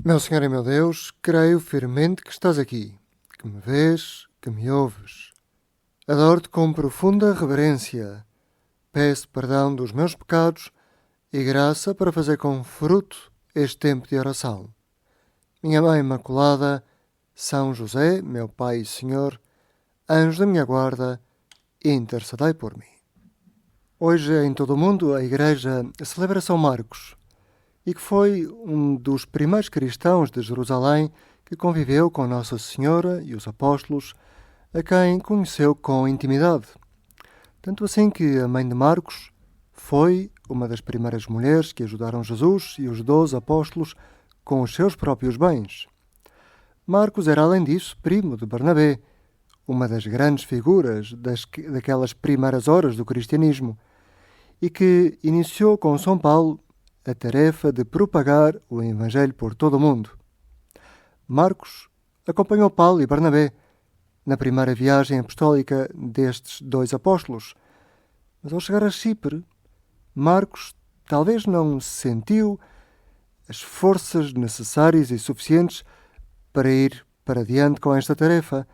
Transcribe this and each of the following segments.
Meu Senhor e meu Deus, creio firmemente que estás aqui, que me vês, que me ouves. Adoro-te com profunda reverência. Peço perdão dos meus pecados e graça para fazer com fruto este tempo de oração. Minha Mãe Imaculada, São José, meu Pai e Senhor, anjo da minha guarda, intercedei por mim. Hoje em todo o mundo a Igreja celebra São Marcos, e que foi um dos primeiros cristãos de Jerusalém que conviveu com Nossa Senhora e os apóstolos, a quem conheceu com intimidade. Tanto assim que a mãe de Marcos foi uma das primeiras mulheres que ajudaram Jesus e os 12 apóstolos com os seus próprios bens. Marcos era, além disso, primo de Barnabé, uma das grandes figuras daquelas primeiras horas do cristianismo, e que iniciou com São Paulo a tarefa de propagar o Evangelho por todo o mundo. Marcos acompanhou Paulo e Barnabé na primeira viagem apostólica destes 2 apóstolos, mas ao chegar a Chipre, Marcos talvez não sentiu as forças necessárias e suficientes para ir para diante com esta tarefa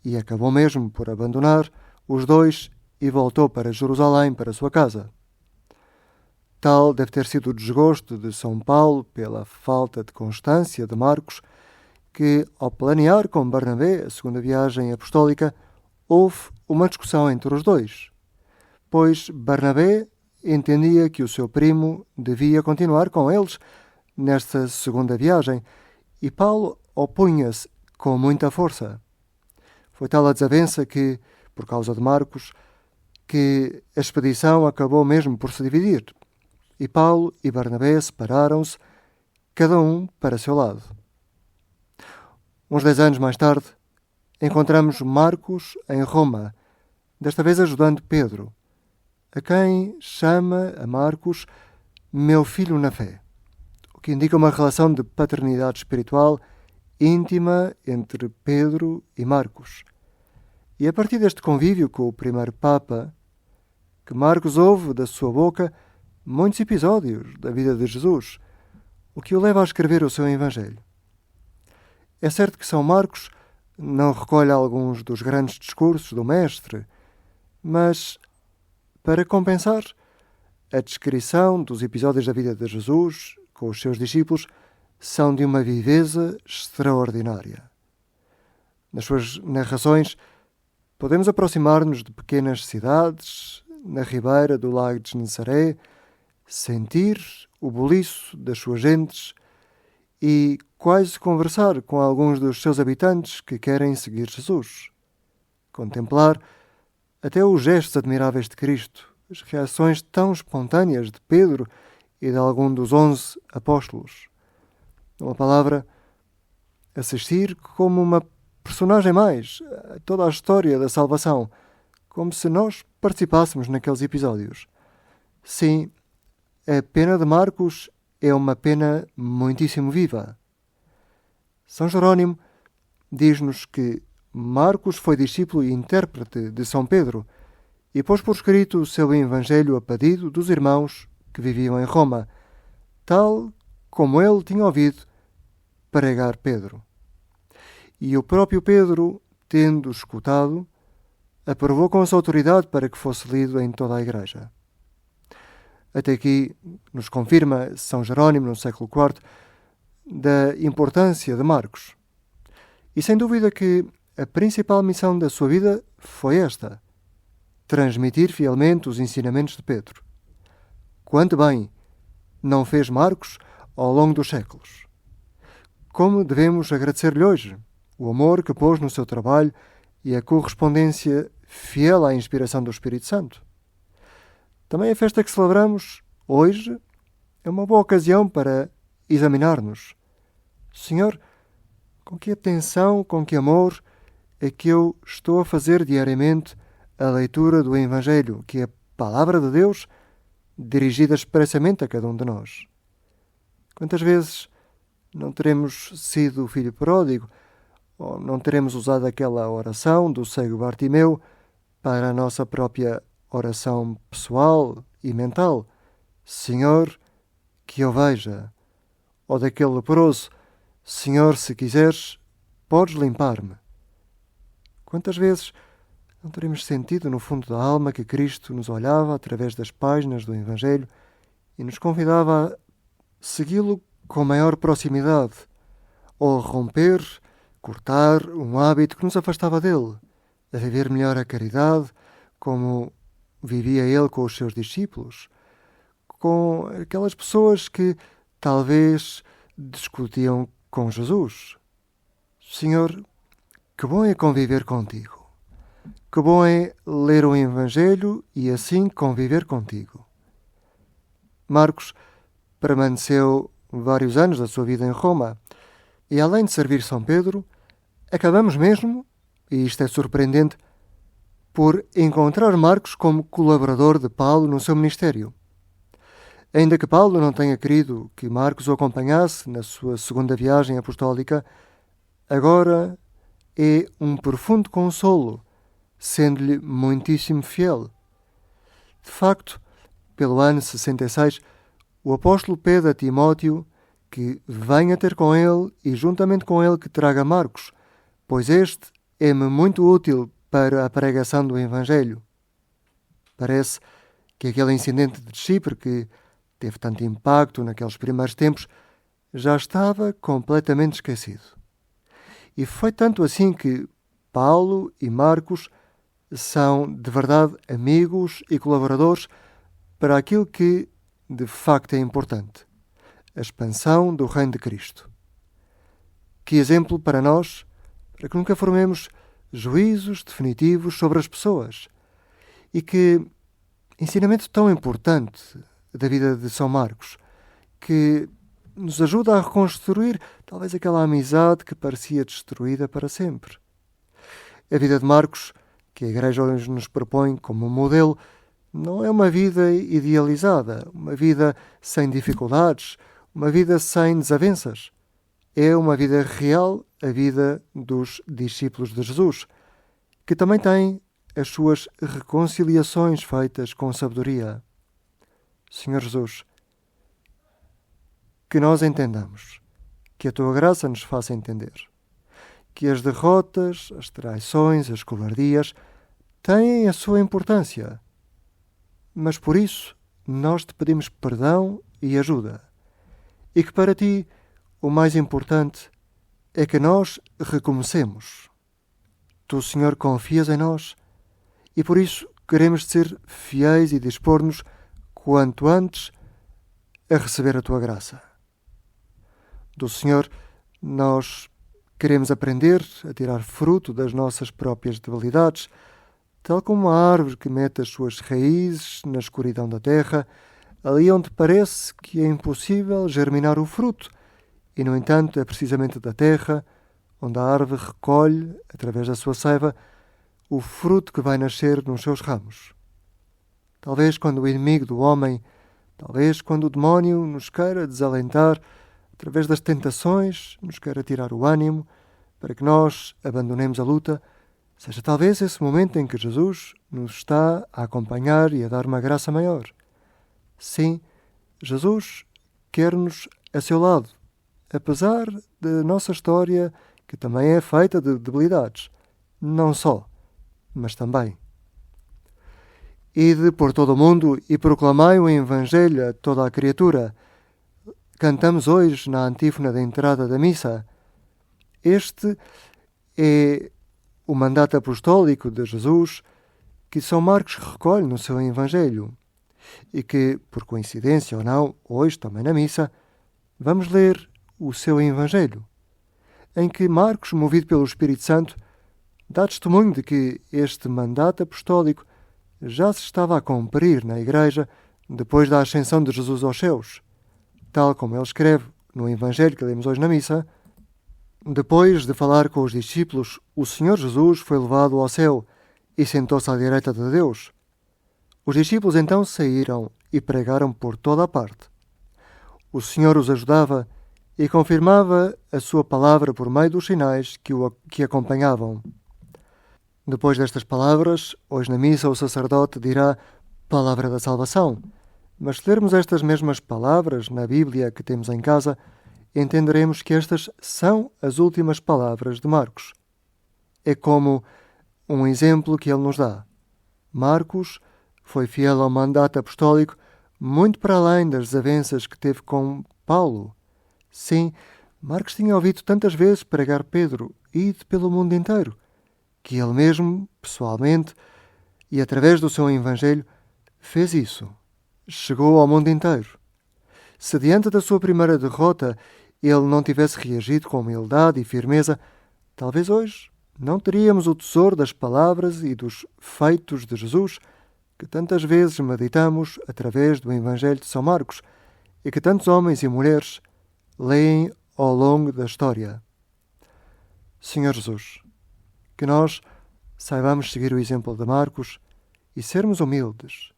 e acabou mesmo por abandonar os 2 e voltou para Jerusalém, para a sua casa. Tal deve ter sido o desgosto de São Paulo pela falta de constância de Marcos, que, ao planear com Barnabé a segunda viagem apostólica, houve uma discussão entre os 2, pois Barnabé entendia que o seu primo devia continuar com eles nesta segunda viagem e Paulo opunha-se com muita força. Foi tal a desavença que, por causa de Marcos, que a expedição acabou mesmo por se dividir. E Paulo e Barnabé separaram-se, cada um para seu lado. Uns 10 anos mais tarde, encontramos Marcos em Roma, desta vez ajudando Pedro, a quem chama a Marcos meu filho na fé, o que indica uma relação de paternidade espiritual íntima entre Pedro e Marcos. E a partir deste convívio com o primeiro Papa, que Marcos ouve da sua boca muitos episódios da vida de Jesus, o que o leva a escrever o seu Evangelho. É certo que São Marcos não recolhe alguns dos grandes discursos do Mestre, mas, para compensar, a descrição dos episódios da vida de Jesus com os seus discípulos são de uma viveza extraordinária. Nas suas narrações, podemos aproximar-nos de pequenas cidades, na ribeira do lago de Genesaré, sentir o buliço das suas gentes e quase conversar com alguns dos seus habitantes que querem seguir Jesus. Contemplar até os gestos admiráveis de Cristo, as reações tão espontâneas de Pedro e de algum dos 11 apóstolos. Uma palavra, assistir como uma personagem mais a toda a história da salvação, como se nós participássemos naqueles episódios. Sim, a pena de Marcos é uma pena muitíssimo viva. São Jerónimo diz-nos que Marcos foi discípulo e intérprete de São Pedro e pôs por escrito o seu Evangelho a pedido dos irmãos que viviam em Roma, tal como ele tinha ouvido pregar Pedro. E o próprio Pedro, tendo escutado, aprovou com essa autoridade para que fosse lido em toda a Igreja. Até aqui nos confirma São Jerónimo, no século IV, da importância de Marcos. E sem dúvida que a principal missão da sua vida foi esta: transmitir fielmente os ensinamentos de Pedro. Quanto bem não fez Marcos ao longo dos séculos. Como devemos agradecer-lhe hoje o amor que pôs no seu trabalho e a correspondência fiel à inspiração do Espírito Santo. Também a festa que celebramos hoje é uma boa ocasião para examinar-nos. Senhor, com que atenção, com que amor é que eu estou a fazer diariamente a leitura do Evangelho, que é a Palavra de Deus dirigida expressamente a cada um de nós. Quantas vezes não teremos sido o filho pródigo, ou não teremos usado aquela oração do cego Bartimeu para a nossa própria oração pessoal e mental? Senhor, que eu veja. Ou daquele leproso Senhor, se quiseres, podes limpar-me. Quantas vezes não teremos sentido no fundo da alma que Cristo nos olhava através das páginas do Evangelho e nos convidava a segui-lo com maior proximidade, ou a romper, cortar um hábito que nos afastava dele, a viver melhor a caridade, como vivia ele com os seus discípulos, com aquelas pessoas que talvez discutiam com Jesus. Senhor, que bom é conviver contigo. Que bom é ler o Evangelho e assim conviver contigo. Marcos permaneceu vários anos da sua vida em Roma e, além de servir São Pedro, acabamos mesmo, e isto é surpreendente, por encontrar Marcos como colaborador de Paulo no seu ministério. Ainda que Paulo não tenha querido que Marcos o acompanhasse na sua segunda viagem apostólica, agora é um profundo consolo, sendo-lhe muitíssimo fiel. De facto, pelo ano 66, o apóstolo pede a Timóteo que venha ter com ele e juntamente com ele que traga Marcos, pois este é-me muito útil para a pregação do Evangelho. Parece que aquele incidente de Chipre, que teve tanto impacto naqueles primeiros tempos, já estava completamente esquecido. E foi tanto assim que Paulo e Marcos são de verdade amigos e colaboradores para aquilo que de facto é importante: a expansão do Reino de Cristo. Que exemplo para nós, para que nunca formemos juízos definitivos sobre as pessoas. E que ensinamento tão importante da vida de São Marcos, que nos ajuda a reconstruir talvez aquela amizade que parecia destruída para sempre. A vida de Marcos, que a Igreja hoje nos propõe como modelo, não é uma vida idealizada, uma vida sem dificuldades, uma vida sem desavenças. É uma vida real, a vida dos discípulos de Jesus, que também tem as suas reconciliações feitas com sabedoria. Senhor Jesus, que nós entendamos, que a Tua graça nos faça entender, que as derrotas, as traições, as covardias têm a sua importância, mas por isso nós te pedimos perdão e ajuda, e que para Ti o mais importante é que nós recomecemos. Tu, Senhor, confias em nós e por isso queremos ser fiéis e dispor-nos quanto antes a receber a Tua graça. Do Senhor, nós queremos aprender a tirar fruto das nossas próprias debilidades, tal como a árvore que mete as suas raízes na escuridão da terra, ali onde parece que é impossível germinar o fruto, e, no entanto, é precisamente da terra onde a árvore recolhe, através da sua seiva, o fruto que vai nascer nos seus ramos. Talvez quando o inimigo do homem, talvez quando o demónio nos queira desalentar, através das tentações, nos queira tirar o ânimo, para que nós abandonemos a luta, seja talvez esse momento em que Jesus nos está a acompanhar e a dar uma graça maior. Sim, Jesus quer-nos a seu lado, apesar da nossa história, que também é feita de debilidades. Não só, mas também. Ide por todo o mundo e proclamai o Evangelho a toda a criatura. Cantamos hoje na antífona da entrada da missa. Este é o mandato apostólico de Jesus que São Marcos recolhe no seu Evangelho e que, por coincidência ou não, hoje também na missa, vamos ler o seu Evangelho, em que Marcos, movido pelo Espírito Santo, dá testemunho de que este mandato apostólico já se estava a cumprir na Igreja depois da ascensão de Jesus aos céus, tal como ele escreve no Evangelho que lemos hoje na missa. Depois de falar com os discípulos, o Senhor Jesus foi levado ao céu e sentou-se à direita de Deus. Os discípulos então saíram e pregaram por toda a parte. O Senhor os ajudava e confirmava a sua palavra por meio dos sinais que acompanhavam. Depois destas palavras, hoje na missa o sacerdote dirá palavra da salvação, mas se lermos estas mesmas palavras na Bíblia que temos em casa, entenderemos que estas são as últimas palavras de Marcos. É como um exemplo que ele nos dá. Marcos foi fiel ao mandato apostólico muito para além das desavenças que teve com Paulo. Sim, Marcos tinha ouvido tantas vezes pregar Pedro, ide pelo mundo inteiro, que ele mesmo, pessoalmente, e através do seu evangelho, fez isso. Chegou ao mundo inteiro. Se diante da sua primeira derrota ele não tivesse reagido com humildade e firmeza, talvez hoje não teríamos o tesouro das palavras e dos feitos de Jesus que tantas vezes meditamos através do Evangelho de São Marcos e que tantos homens e mulheres leem ao longo da história. Senhor Jesus, que nós saibamos seguir o exemplo de Marcos e sermos humildes,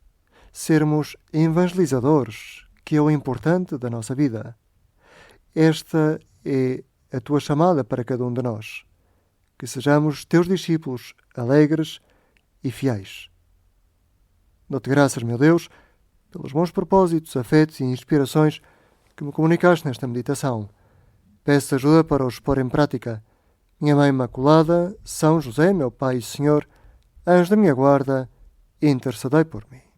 sermos evangelizadores, que é o importante da nossa vida. Esta é a tua chamada para cada um de nós, que sejamos teus discípulos alegres e fiéis. Dou-te graças, meu Deus, pelos bons propósitos, afetos e inspirações que me comunicaste nesta meditação. Peço ajuda para os pôr em prática. Minha Mãe Imaculada, São José, meu Pai e Senhor, anjo da minha guarda, intercedei por mim.